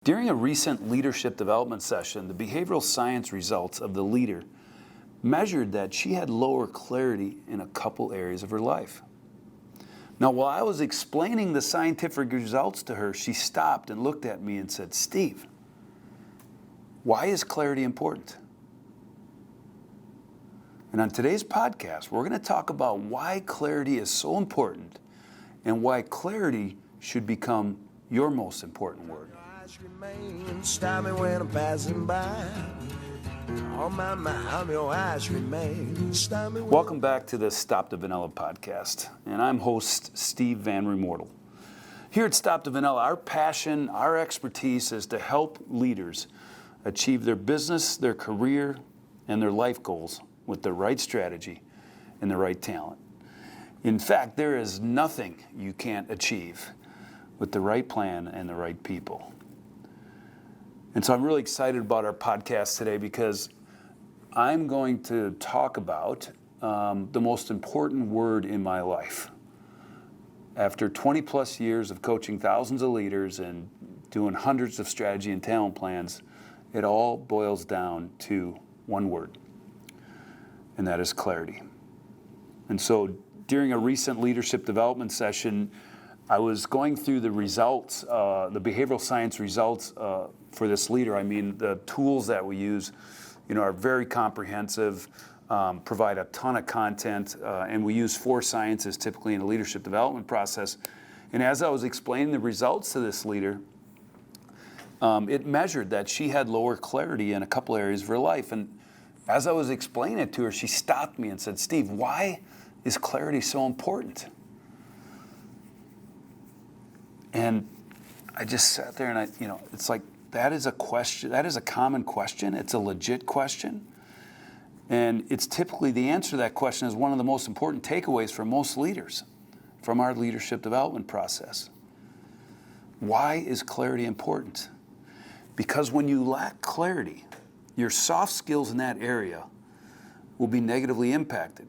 During a recent leadership development session, the behavioral science results of the leader measured that she had lower clarity in a couple areas of her life. Now, while I was explaining the scientific results to her, she stopped and looked at me and said, "Steve, why is clarity important?" And on today's podcast, we're going to talk about why clarity is so important and why clarity should become your most important word. Stop me when I'm passing by. On my mind, your eyes remain. Stop me. Welcome back to the Stop the Vanilla podcast, and I'm host Steve Van Remortel. Here at Stop the Vanilla, our passion, our expertise is to help leaders achieve their business, their career, and their life goals with the right strategy and the right talent. In fact, there is nothing you can't achieve with the right plan and the right people. And so I'm really excited about our podcast today because I'm going to talk about the most important word in my life. After 20 plus years of coaching thousands of leaders and doing hundreds of strategy and talent plans, it all boils down to one word, and that is clarity. And so during a recent leadership development session, I was going through the results, the behavioral science results for this leader. I mean, the tools that we use, are very comprehensive, provide a ton of content, and we use 4 sciences typically in a leadership development process. And as I was explaining the results to this leader, it measured that she had lower clarity in a couple areas of her life. And as I was explaining it to her, she stopped me and said, "Steve, why is clarity so important?" And I just sat there and it's like, that is a question, that is a common question. It's a legit question. And it's typically the answer to that question is one of the most important takeaways for most leaders from our leadership development process. Why is clarity important? Because when you lack clarity, your soft skills in that area will be negatively impacted.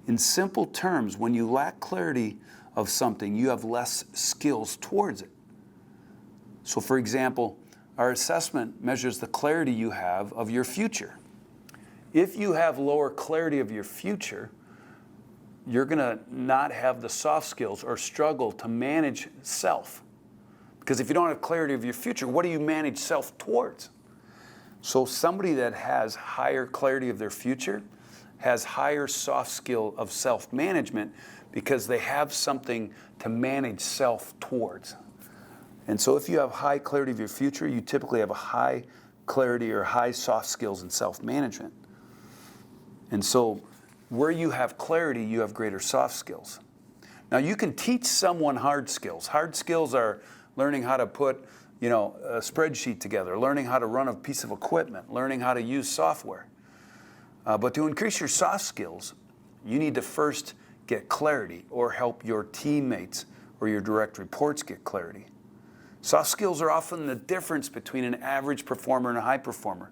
In simple terms, when you lack clarity of something, you have less skills towards it. So for example, our assessment measures the clarity you have of your future. If you have lower clarity of your future, you're going to not have the soft skills or struggle to manage self. Because if you don't have clarity of your future, what do you manage self towards? So somebody that has higher clarity of their future has higher soft skill of self-management because they have something to manage self towards. And so if you have high clarity of your future, you typically have a high clarity or high soft skills in self-management. And so where you have clarity, you have greater soft skills. Now you can teach someone hard skills. Hard skills are learning how to put, a spreadsheet together, learning how to run a piece of equipment, learning how to use software. But to increase your soft skills, you need to first get clarity or help your teammates or your direct reports get clarity. Soft skills are often the difference between an average performer and a high performer.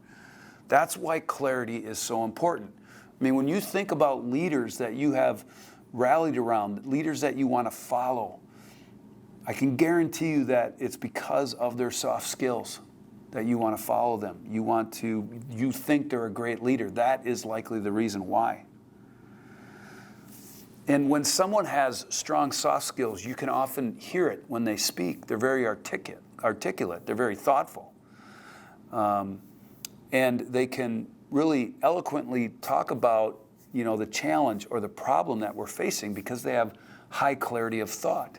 That's why clarity is so important. I mean, when you think about leaders that you have rallied around, leaders that you want to follow, I can guarantee you that it's because of their soft skills that you want to follow them. You think they're a great leader. That is likely the reason why. And when someone has strong soft skills, you can often hear it when they speak. They're very articulate. They're very thoughtful. And they can really eloquently talk about, the challenge or the problem that we're facing because they have high clarity of thought.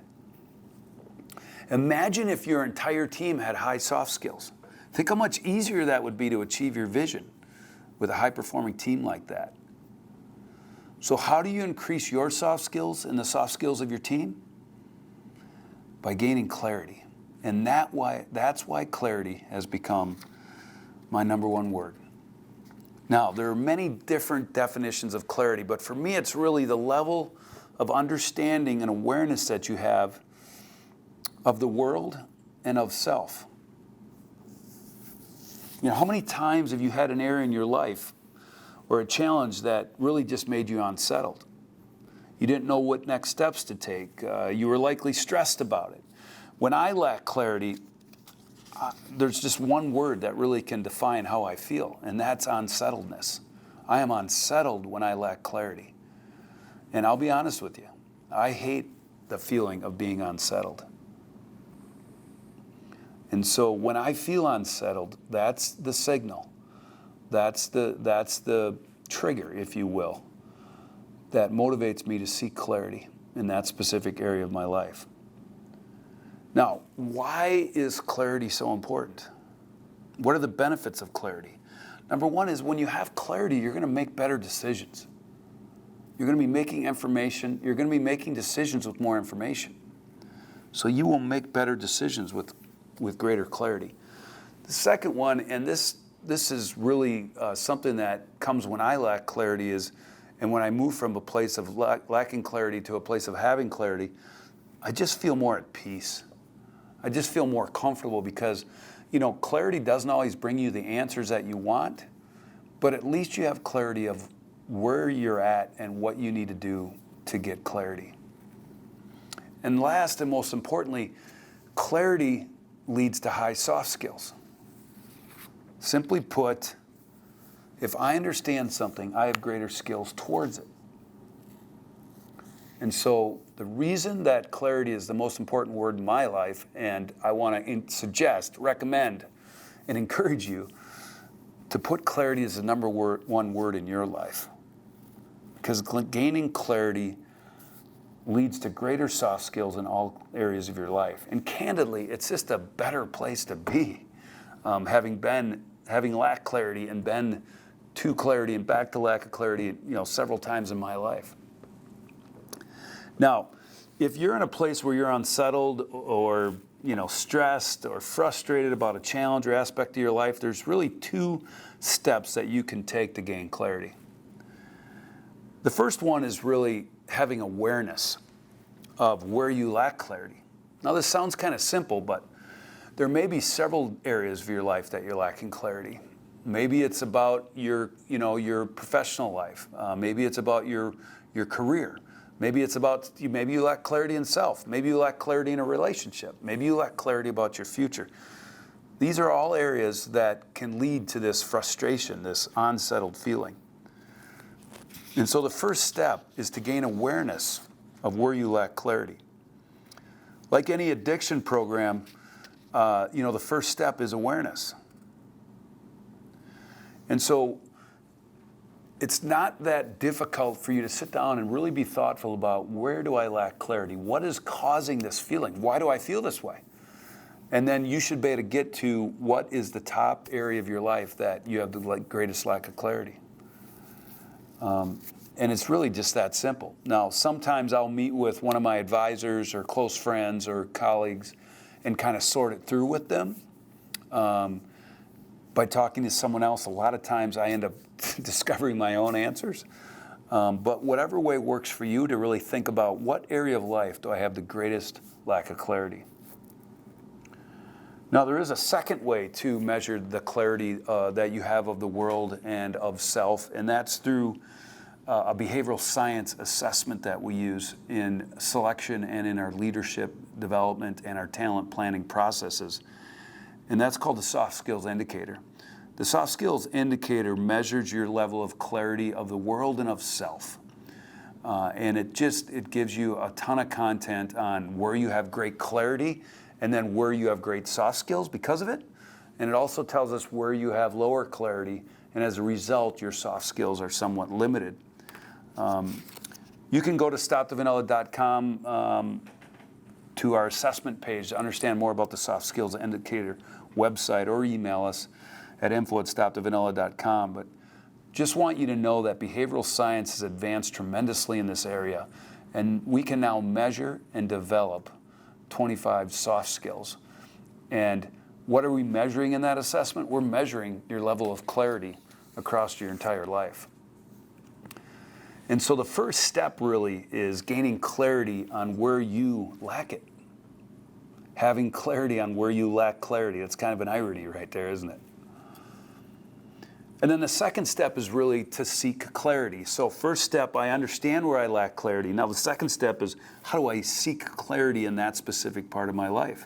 Imagine if your entire team had high soft skills. Think how much easier that would be to achieve your vision with a high-performing team like that. So how do you increase your soft skills and the soft skills of your team? By gaining clarity. And that's why clarity has become my number one word. Now, there are many different definitions of clarity, but for me, it's really the level of understanding and awareness that you have of the world and of self. How many times have you had an area in your life or a challenge that really just made you unsettled? You didn't know what next steps to take. You were likely stressed about it. When I lack clarity, there's just one word that really can define how I feel, and that's unsettledness. I am unsettled when I lack clarity. And I'll be honest with you, I hate the feeling of being unsettled. And so when I feel unsettled, that's the signal. That's the trigger, if you will, that motivates me to seek clarity in that specific area of my life. Now, why is clarity so important? What are the benefits of clarity? Number one is when you have clarity, you're going to make better decisions. You're going to be making information, you're going to be making decisions with more information. So you will make better decisions with greater clarity. The second one, and this is really something that comes when I lack clarity, and when I move from a place of lacking clarity to a place of having clarity, I just feel more at peace. I just feel more comfortable because, clarity doesn't always bring you the answers that you want, but at least you have clarity of where you're at and what you need to do to get clarity. And last and most importantly, clarity leads to high soft skills. Simply put, if I understand something, I have greater skills towards it. And so the reason that clarity is the most important word in my life, and I want to suggest, recommend, and encourage you to put clarity as the number one word in your life. Because gaining clarity leads to greater soft skills in all areas of your life. And candidly, it's just a better place to be. Having lacked clarity and been to clarity and back to lack of clarity, several times in my life. Now, if you're in a place where you're unsettled or stressed or frustrated about a challenge or aspect of your life, there's really two steps that you can take to gain clarity. The first one is really having awareness of where you lack clarity. Now, this sounds kind of simple, but there may be several areas of your life that you're lacking clarity. Maybe it's about your professional life. Maybe it's about your career. Maybe it's about, maybe you lack clarity in self. Maybe you lack clarity in a relationship. Maybe you lack clarity about your future. These are all areas that can lead to this frustration, this unsettled feeling. And so the first step is to gain awareness of where you lack clarity. Like any addiction program, the first step is awareness. And so it's not that difficult for you to sit down and really be thoughtful about, where do I lack clarity? What is causing this feeling? Why do I feel this way? And then you should be able to get to what is the top area of your life that you have the greatest lack of clarity. And it's really just that simple. Now, sometimes I'll meet with one of my advisors or close friends or colleagues and kind of sort it through with them. By talking to someone else, a lot of times I end up discovering my own answers. But whatever way works for you to really think about, what area of life do I have the greatest lack of clarity? Now, there is a second way to measure the clarity that you have of the world and of self, and that's through a behavioral science assessment that we use in selection and in our leadership development and our talent planning processes. And that's called the Soft Skills Indicator. The Soft Skills Indicator measures your level of clarity of the world and of self. And it gives you a ton of content on where you have great clarity and then where you have great soft skills because of it. And it also tells us where you have lower clarity, and as a result, your soft skills are somewhat limited. You can go to stopthevanilla.com to our assessment page to understand more about the Soft Skills Indicator website, or email us at info@stopthevanilla.com. But just want you to know that behavioral science has advanced tremendously in this area, and we can now measure and develop 25 soft skills. And what are we measuring in that assessment? We're measuring your level of clarity across your entire life. And so the first step really is gaining clarity on where you lack it. Having clarity on where you lack clarity. It's kind of an irony right there, isn't it? And then the second step is really to seek clarity. So first step, I understand where I lack clarity. Now the second step is, how do I seek clarity in that specific part of my life?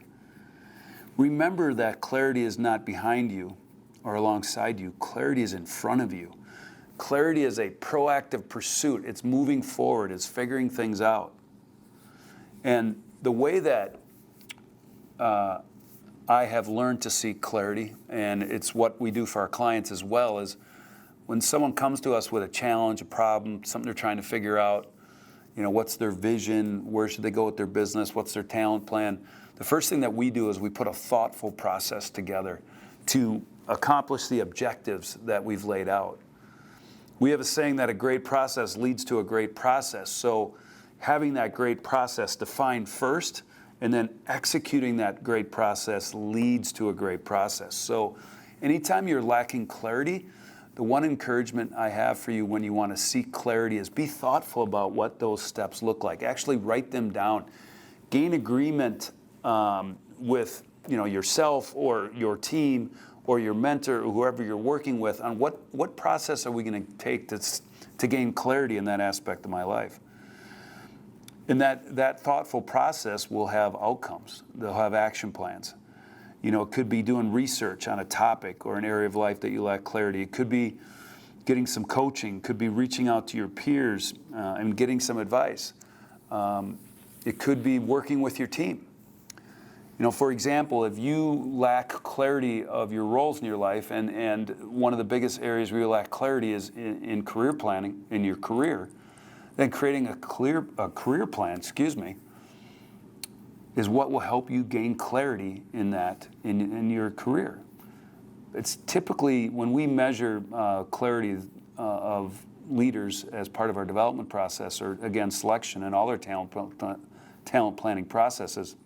Remember that clarity is not behind you or alongside you. Clarity is in front of you. Clarity is a proactive pursuit. It's moving forward. It's figuring things out. And the way that I have learned to seek clarity, and it's what we do for our clients as well, is when someone comes to us with a challenge, a problem, something they're trying to figure out, what's their vision, where should they go with their business, what's their talent plan, the first thing that we do is we put a thoughtful process together to accomplish the objectives that we've laid out. We have a saying that a great process leads to a great process. So having that great process defined first and then executing that great process leads to a great process. So anytime you're lacking clarity, the one encouragement I have for you when you want to seek clarity is be thoughtful about what those steps look like. Actually write them down. Gain agreement with yourself or your team or your mentor or whoever you're working with on what process are we going to take to gain clarity in that aspect of my life. And that thoughtful process will have outcomes. They'll have action plans. It could be doing research on a topic or an area of life that you lack clarity. It could be getting some coaching. It could be reaching out to your peers and getting some advice. It could be working with your team. For example, if you lack clarity of your roles in your life, and one of the biggest areas where you lack clarity is in career planning, in your career, then creating a career plan, is what will help you gain clarity in that, in your career. It's typically, when we measure clarity of leaders as part of our development process, or again, selection and all our talent planning processes,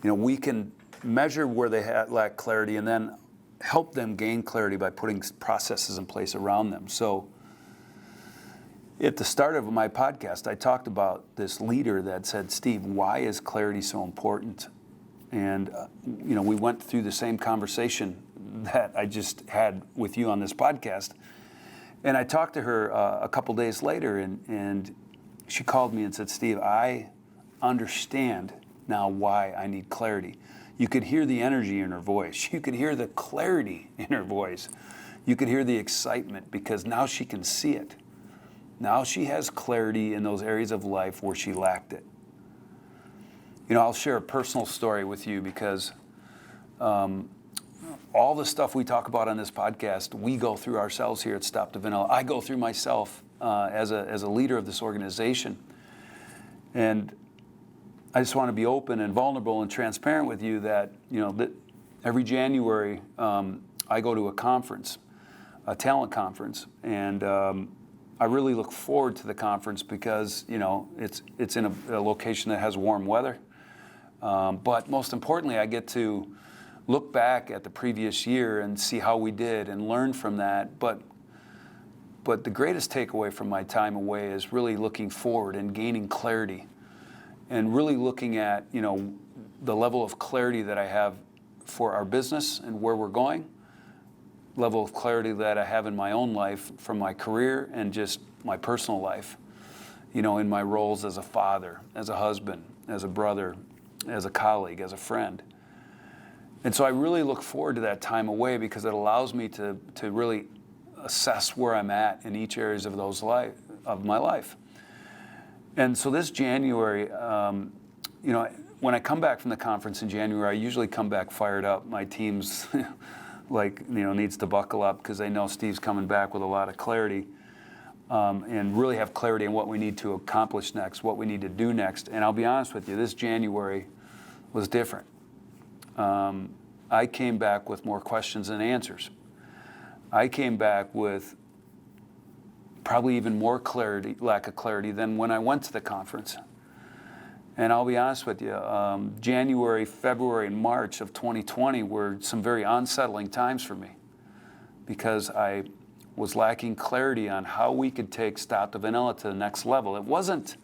we can measure where they lack clarity and then help them gain clarity by putting processes in place around them. So at the start of my podcast, I talked about this leader that said, Steve, why is clarity so important? And we went through the same conversation that I just had with you on this podcast. And I talked to her a couple days later, and she called me and said, Steve, I understand now why I need clarity. You could hear the energy in her voice. You could hear the clarity in her voice. You could hear the excitement because now she can see it. Now she has clarity in those areas of life where she lacked it. I'll share a personal story with you because all the stuff we talk about on this podcast, we go through ourselves here at Stop the Vanilla. I go through myself as a leader of this organization. And I just want to be open and vulnerable and transparent with you that, that every January I go to a conference, a talent conference, and I really look forward to the conference because, it's in a location that has warm weather. But most importantly, I get to look back at the previous year and see how we did and learn from that. But the greatest takeaway from my time away is really looking forward and gaining clarity and really looking at, the level of clarity that I have for our business and where we're going, level of clarity that I have in my own life from my career and just my personal life, in my roles as a father, as a husband, as a brother, as a colleague, as a friend. And so I really look forward to that time away because it allows me to really assess where I'm at in each areas of of my life. And so this January, when I come back from the conference in January, I usually come back fired up. My team's needs to buckle up because they know Steve's coming back with a lot of clarity and really have clarity on what we need to accomplish next, what we need to do next. And I'll be honest with you, this January was different. I came back with more questions than answers. I came back with probably even more lack of clarity than when I went to the conference. And I'll be honest with you, January, February, and March of 2020 were some very unsettling times for me because I was lacking clarity on how we could take Stop the Vanilla to the next level. It wasn't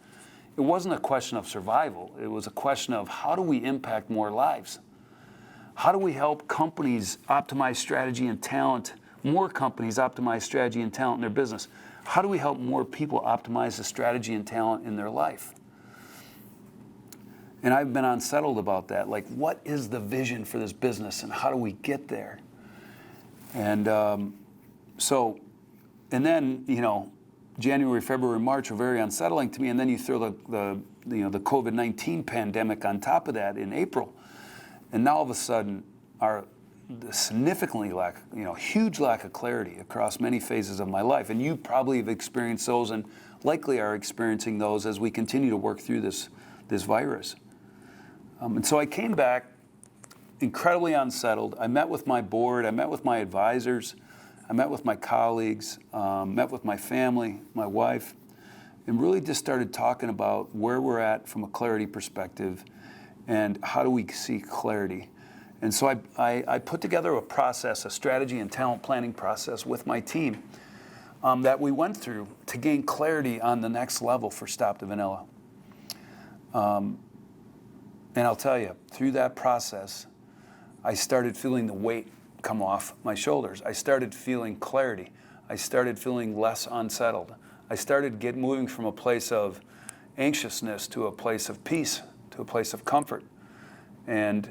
a question of survival. It was a question of how do we impact more lives? How do we help companies optimize strategy and talent, more companies optimize strategy and talent in their business? How do we help more people optimize the strategy and talent in their life? And I've been unsettled about that. Like, what is the vision for this business and how do we get there? And and then, January, February, March are very unsettling to me. And then you throw the COVID-19 pandemic on top of that in April. And now all of a sudden, the significantly huge lack of clarity across many phases of my life. And you probably have experienced those and likely are experiencing those as we continue to work through this virus. And so I came back incredibly unsettled. I met with my board, I met with my advisors, I met with my colleagues, met with my family, my wife, and really just started talking about where we're at from a clarity perspective and how do we seek clarity. And so I put together a process, a strategy and talent planning process with my team that we went through to gain clarity on the next level for Stop the Vanilla. And I'll tell you, through that process, I started feeling the weight come off my shoulders. I started feeling clarity. I started feeling less unsettled. I started moving from a place of anxiousness to a place of peace, to a place of comfort. And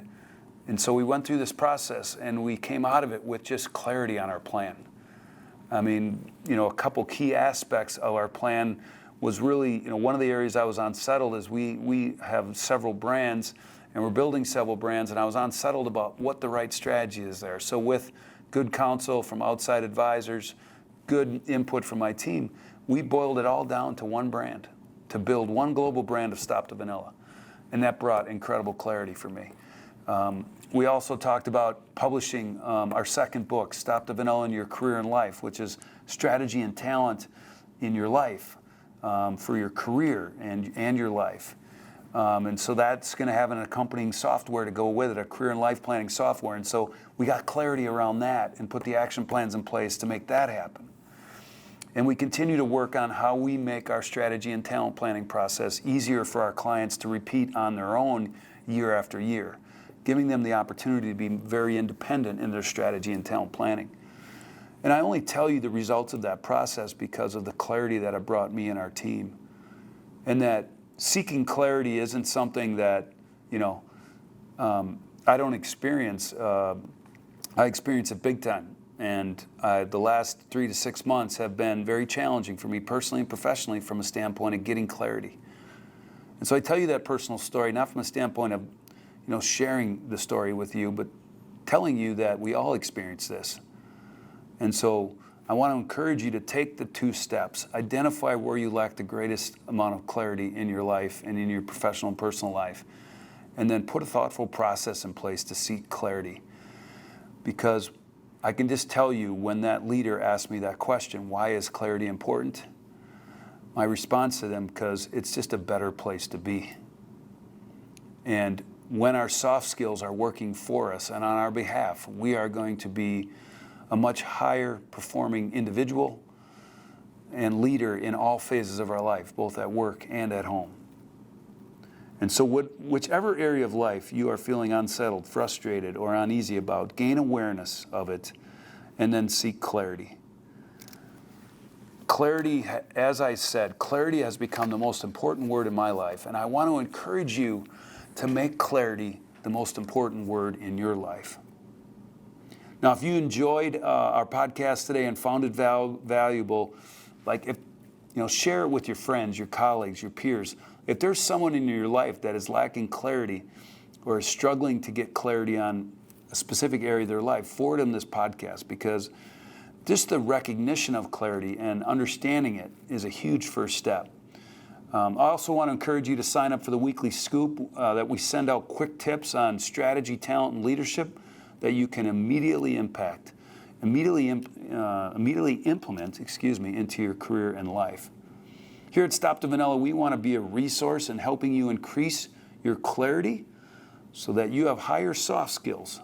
so we went through this process and we came out of it with just clarity on our plan. I mean, a couple key aspects of our plan was really, one of the areas I was unsettled is we have several brands and we're building several brands, and I was unsettled about what the right strategy is there. So with good counsel from outside advisors, good input from my team, we boiled it all down to one brand, to build one global brand of Stop the Vanilla. And that brought incredible clarity for me. We also talked about publishing our second book, Stop the Vanilla in Your Career and Life, which is strategy and talent in your life for your career and your life. And so that's going to have an accompanying software to go with it, a career and life planning software. And so we got clarity around that and put the action plans in place to make that happen. And we continue to work on how we make our strategy and talent planning process easier for our clients to repeat on their own year after year, giving them the opportunity to be very independent in their strategy and talent planning. And I only tell you the results of that process because of the clarity that it brought me and our team. And that seeking clarity isn't something that, I don't experience. I experience it big time. And the last 3 to 6 months have been very challenging for me personally and professionally from a standpoint of getting clarity. And so I tell you that personal story, not from a standpoint of, sharing the story with you, but telling you that we all experience this. And so I want to encourage you to take the 2 steps. Identify where you lack the greatest amount of clarity in your life and in your professional and personal life. And then put a thoughtful process in place to seek clarity. Because I can just tell you when that leader asked me that question, why is clarity important? My response to them, because it's just a better place to be. And when our soft skills are working for us and on our behalf, we are going to be a much higher performing individual and leader in all phases of our life, both at work and at home. And so whichever area of life you are feeling unsettled, frustrated, or uneasy about, gain awareness of it and then seek clarity. Clarity, as I said, clarity has become the most important word in my life, and I want to encourage you to make clarity the most important word in your life. Now, if you enjoyed our podcast today and found it valuable, share it with your friends, your colleagues, your peers. If there's someone in your life that is lacking clarity or is struggling to get clarity on a specific area of their life, forward them this podcast, because just the recognition of clarity and understanding it is a huge first step. I also want to encourage you to sign up for the weekly scoop that we send out quick tips on strategy, talent, and leadership that you can immediately implement into your career and life. Here at Stop the Vanilla, we want to be a resource in helping you increase your clarity so that you have higher soft skills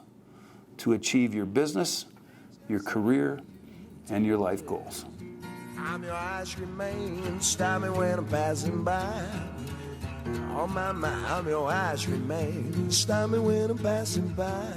to achieve your business, your career, and your life goals. I'm your eyes remain, stop me when I'm passing by. On my mind, I'm your eyes remain, stop me when I'm passing by.